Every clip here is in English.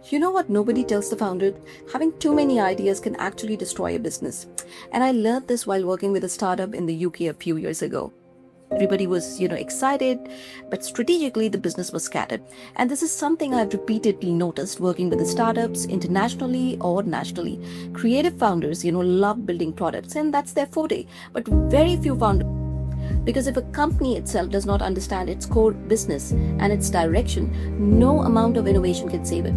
You know what nobody tells the founder? Having too many ideas can actually destroy a business. And I learned this while working with a startup in the UK a few years ago. Everybody was, excited, but strategically the business was scattered. And this is something I've repeatedly noticed working with the startups internationally or nationally. Creative founders, love building products and that's their forte. But very few founders because if a company itself does not understand its core business and its direction, no amount of innovation can save it.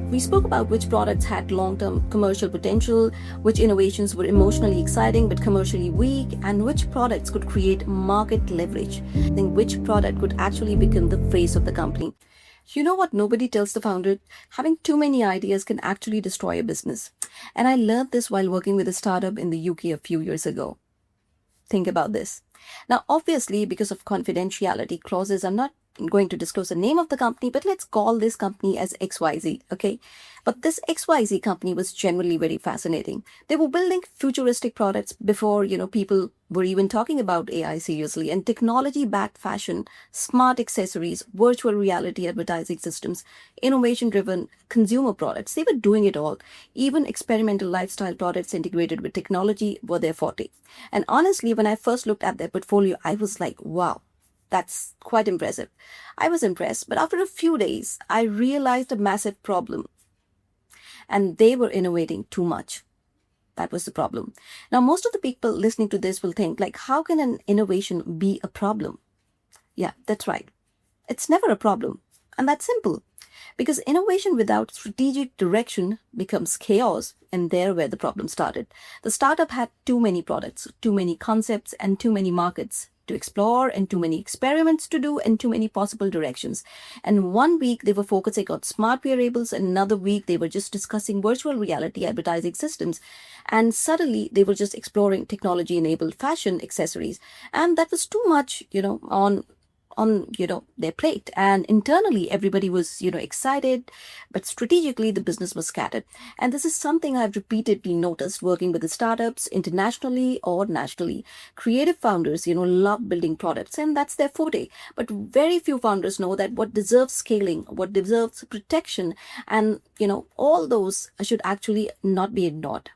We spoke about which products had long term commercial potential, which innovations were emotionally exciting but commercially weak, and which products could create market leverage. Then, which product could actually become the face of the company. You know what nobody tells the founder? Having too many ideas can actually destroy a business. And I learned this while working with a startup in the UK a few years ago. Think about this. Now, obviously, because of confidentiality clauses, I'm not going to disclose the name of the company, but let's call this company as XYZ, okay? But this XYZ company was generally very fascinating. They were building futuristic products before, people were even talking about AI seriously, and technology-backed fashion, smart accessories, virtual reality advertising systems, innovation-driven consumer products. They were doing it all. Even experimental lifestyle products integrated with technology were their forte. And honestly, when I first looked at their portfolio, I was like, wow, that's quite impressive. I was impressed, but after a few days, I realized a massive problem, and they were innovating too much. That was the problem. Now, most of the people listening to this will think, like, how can an innovation be a problem? Yeah, that's right. It's never a problem. And that's simple. Because innovation without strategic direction becomes chaos, and there where the problem started. The startup had too many products, too many concepts, and too many markets to explore, and too many experiments to do, and too many possible directions. And one week they were focusing on smart wearables, and another week they were just discussing virtual reality advertising systems. And suddenly they were just exploring technology enabled fashion accessories. And that was too much, on their plate, and internally everybody was excited, but strategically the business was scattered. And this is something I've repeatedly noticed working with the startups internationally or nationally. Creative founders love building products and that's their forte, but very few founders know that what deserves scaling, what deserves protection, and all those should actually not be ignored.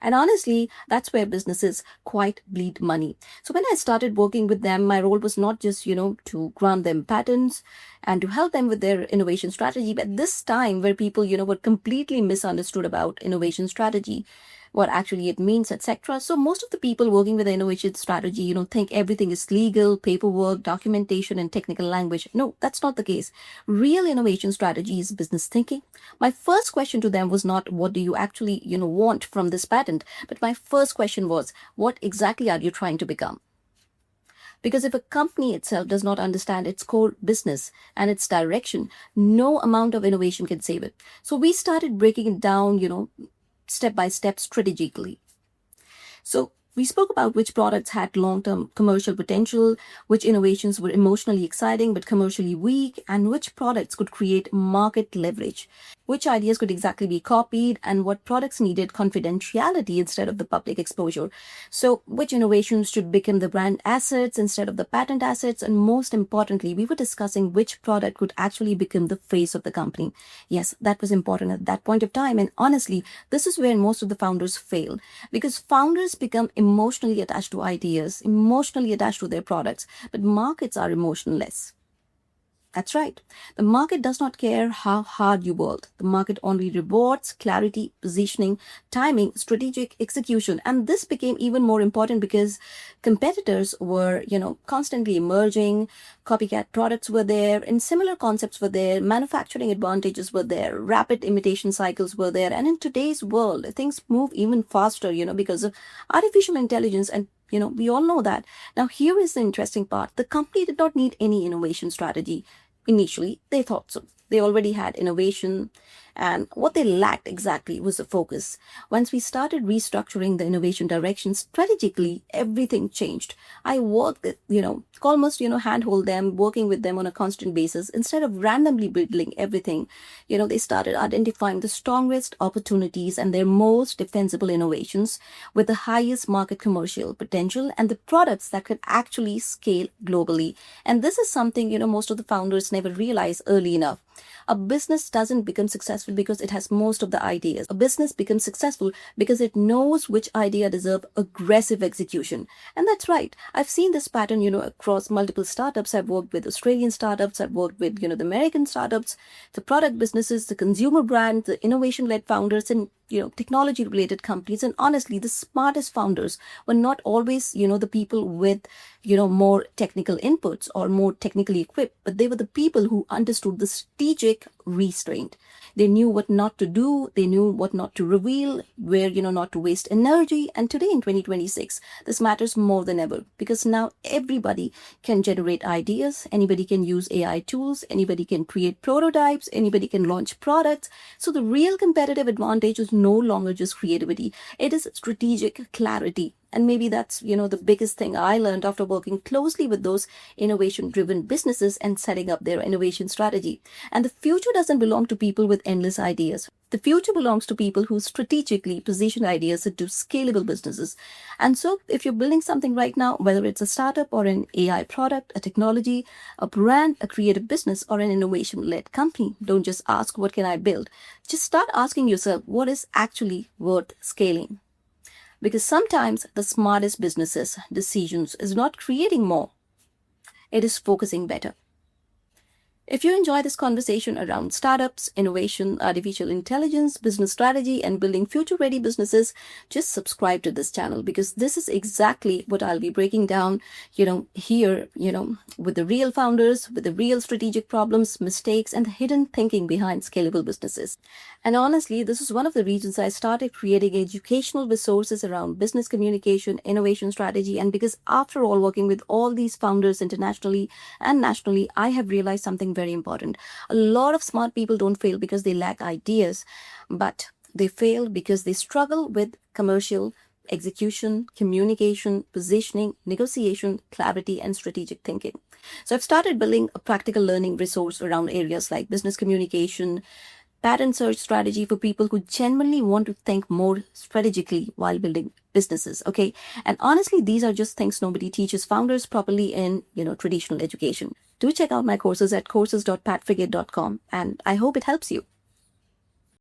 And honestly, that's where businesses quite bleed money. So when I started working with them, my role was not just, to grant them patents and to help them with their innovation strategy. But this time where people, were completely misunderstood about innovation strategy, what actually it means, etc. So most of the people working with the innovation strategy, think everything is legal, paperwork, documentation, and technical language. No, that's not the case. Real innovation strategy is business thinking. My first question to them was not what do you actually, want from this patent, but my first question was what exactly are you trying to become? Because if a company itself does not understand its core business and its direction, no amount of innovation can save it. So we started breaking it down, step by step strategically. So we spoke about which products had long-term commercial potential, which innovations were emotionally exciting but commercially weak, and which products could create market leverage, which ideas could exactly be copied, and what products needed confidentiality instead of the public exposure. So which innovations should become the brand assets instead of the patent assets, and most importantly, we were discussing which product could actually become the face of the company. Yes, that was important at that point of time, and honestly, this is where most of the founders fail, because founders become emotionally attached to ideas, emotionally attached to their products, but markets are emotionless. That's right. The market does not care how hard you work. The market only rewards clarity, positioning, timing, strategic execution. And this became even more important because competitors were, constantly emerging. Copycat products were there, and similar concepts were there. Manufacturing advantages were there. Rapid imitation cycles were there. And in today's world, things move even faster, because of artificial intelligence and we all know that. Now, here is the interesting part. The company did not need any innovation strategy. Initially, they thought so. They already had innovation, and what they lacked exactly was the focus. Once we started restructuring the innovation direction strategically, everything changed. I worked with, almost, handhold them, working with them on a constant basis. Instead of randomly building everything, they started identifying the strongest opportunities and their most defensible innovations with the highest market commercial potential and the products that could actually scale globally. And this is something, most of the founders never realize early enough. A business doesn't become successful because it has most of the ideas. A business becomes successful because it knows which idea deserve aggressive execution. And that's right. I've seen this pattern, across multiple startups. I've worked with Australian startups. I've worked with, the American startups, the product businesses, the consumer brand, the innovation-led founders, and technology-related companies. And honestly, the smartest founders were not always, the people with, more technical inputs or more technically equipped, but they were the people who understood the strategic restraint. They knew what not to do. They knew what not to reveal, where, not to waste energy. And today in 2026, this matters more than ever because now everybody can generate ideas. Anybody can use AI tools. Anybody can create prototypes. Anybody can launch products. So the real competitive advantage is no longer just creativity. It is strategic clarity. And maybe that's, the biggest thing I learned after working closely with those innovation-driven businesses and setting up their innovation strategy. And the future doesn't belong to people with endless ideas. The future belongs to people who strategically position ideas into scalable businesses. And so if you're building something right now, whether it's a startup or an AI product, a technology, a brand, a creative business, or an innovation-led company, don't just ask, what can I build? Just start asking yourself, what is actually worth scaling? Because sometimes the smartest businesses' decisions is not creating more, it is focusing better. If you enjoy this conversation around startups, innovation, artificial intelligence, business strategy, and building future-ready businesses, just subscribe to this channel because this is exactly what I'll be breaking down, here, with the real founders, with the real strategic problems, mistakes, and the hidden thinking behind scalable businesses. And honestly, this is one of the reasons I started creating educational resources around business communication, innovation strategy, and because after all, working with all these founders internationally and nationally, I have realized something very important. A lot of smart people don't fail because they lack ideas, but they fail because they struggle with commercial execution, communication, positioning, negotiation, clarity, and strategic thinking. So I've started building a practical learning resource around areas like business communication, patent search strategy for people who genuinely want to think more strategically while building businesses. Okay. And honestly, these are just things nobody teaches founders properly in, traditional education. Do check out my courses at courses.patfrigate.com, and I hope it helps you.